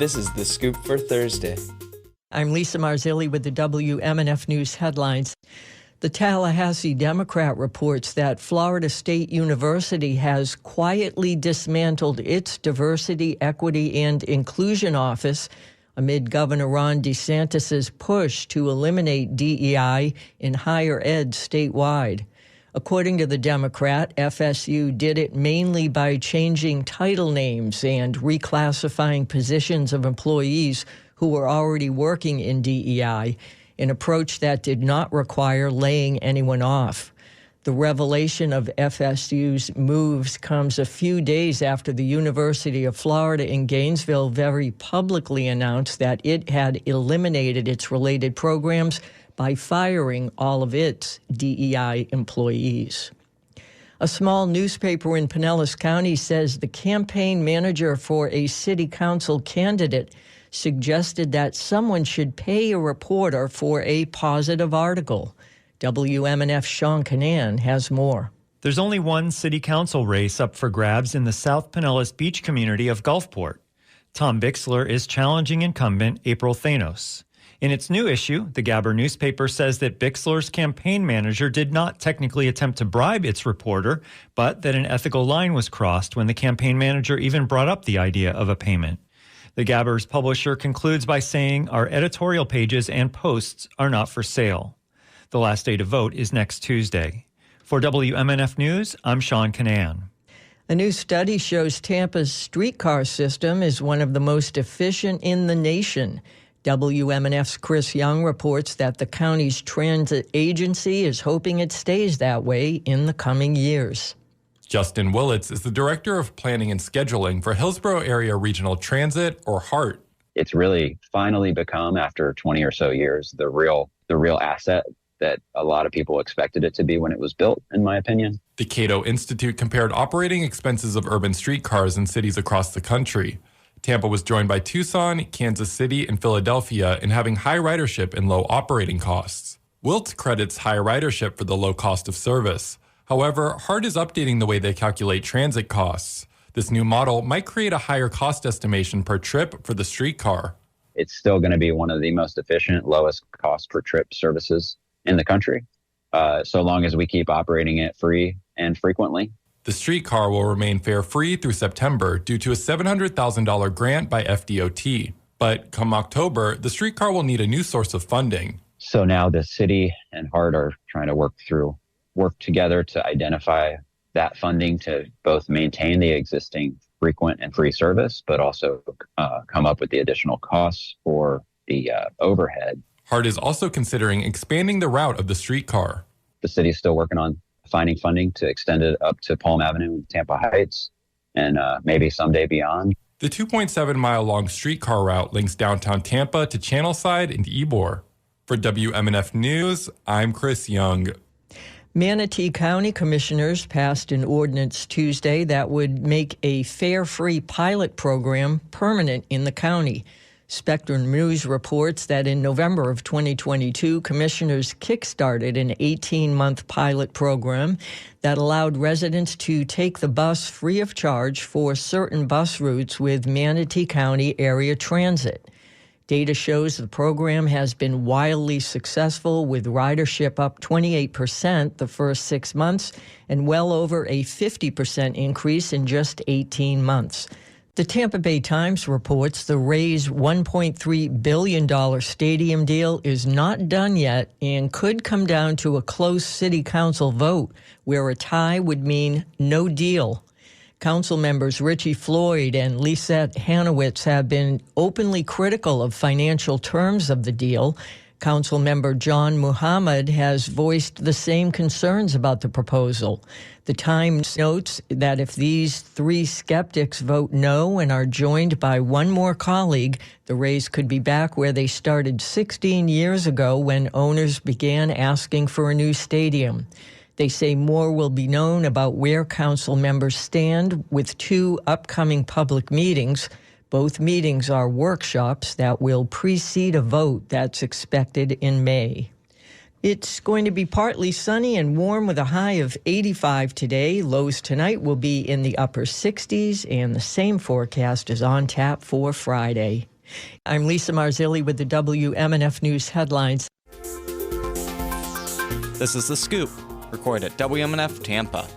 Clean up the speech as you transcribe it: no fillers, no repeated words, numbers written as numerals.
This is The Scoop for Thursday. I'm Lisa Marzilli with the WMNF News headlines. The Tallahassee Democrat reports that Florida State University has quietly dismantled its Diversity, Equity, and Inclusion Office amid Governor Ron DeSantis' push to eliminate DEI in higher ed statewide. According to the Democrat, FSU did it mainly by changing title names and reclassifying positions of employees who were already working in DEI, an approach that did not require laying anyone off. The revelation of FSU's moves comes a few days after the University of Florida in Gainesville very publicly announced that it had eliminated its related programs by firing all of its DEI employees. A small newspaper in Pinellas County says the campaign manager for a city council candidate suggested that someone should pay a reporter for a positive article. WMNF Sean Canan has more. There's only one city council race up for grabs in the South Pinellas beach community of Gulfport. Tom Bixler is challenging incumbent April Thanos. In its new issue, the Gabber newspaper says that Bixler's campaign manager did not technically attempt to bribe its reporter, but that an ethical line was crossed when the campaign manager even brought up the idea of a payment. The Gabber's publisher concludes by saying our editorial pages and posts are not for sale. The last day to vote is next Tuesday. For WMNF News, I'm Sean Canan. A new study shows Tampa's streetcar system is one of the most efficient in the nation. WMNF's Chris Young reports that the county's transit agency is hoping it stays that way in the coming years. Justin Willits is the Director of Planning and Scheduling for Hillsborough Area Regional Transit, or HART. It's really finally become, after 20 or so years, the real asset that a lot of people expected it to be when it was built, in my opinion. The Cato Institute compared operating expenses of urban streetcars in cities across the country. Tampa was joined by Tucson, Kansas City, and Philadelphia in having high ridership and low operating costs. Wilt credits high ridership for the low cost of service. However, HART is updating the way they calculate transit costs. This new model might create a higher cost estimation per trip for the streetcar. It's still going to be one of the most efficient, lowest cost per trip services in the country, so long as we keep operating it free and frequently. The streetcar will remain fare-free through September due to a $700,000 grant by FDOT. But come October, the streetcar will need a new source of funding. So now the city and HART are trying to work together to identify that funding to both maintain the existing frequent and free service, but also come up with the additional costs for the overhead. HART is also considering expanding the route of the streetcar. The city is still working on finding funding to extend it up to Palm Avenue and Tampa Heights, and maybe someday beyond. The 2.7-mile-long streetcar route links downtown Tampa to Channelside and Ybor. For WMNF News, I'm Chris Young. Manatee County commissioners passed an ordinance Tuesday that would make a fare-free pilot program permanent in the county. Spectrum News reports that in November of 2022, commissioners kickstarted an 18-month pilot program that allowed residents to take the bus free of charge for certain bus routes with Manatee County Area Transit. Data shows the program has been wildly successful, with ridership up 28% the first 6 months and well over a 50% increase in just 18 months. The Tampa Bay Times reports the Rays' $1.3 billion stadium deal is not done yet and could come down to a close city council vote, where a tie would mean no deal. Council members Richie Floyd and Lisette Hanowitz have been openly critical of financial terms of the deal. Council member John Muhammad has voiced the same concerns about the proposal. The Times notes that if these three skeptics vote no and are joined by one more colleague, the Rays could be back where they started 16 years ago when owners began asking for a new stadium. They say more will be known about where council members stand with two upcoming public meetings. Both meetings are workshops that will precede a vote that's expected in May. It's going to be partly sunny and warm with a high of 85 today. Lows tonight will be in the upper 60s, and the same forecast is on tap for Friday. I'm Lisa Marzilli with the WMNF News headlines. This is The Scoop, recorded at WMNF Tampa.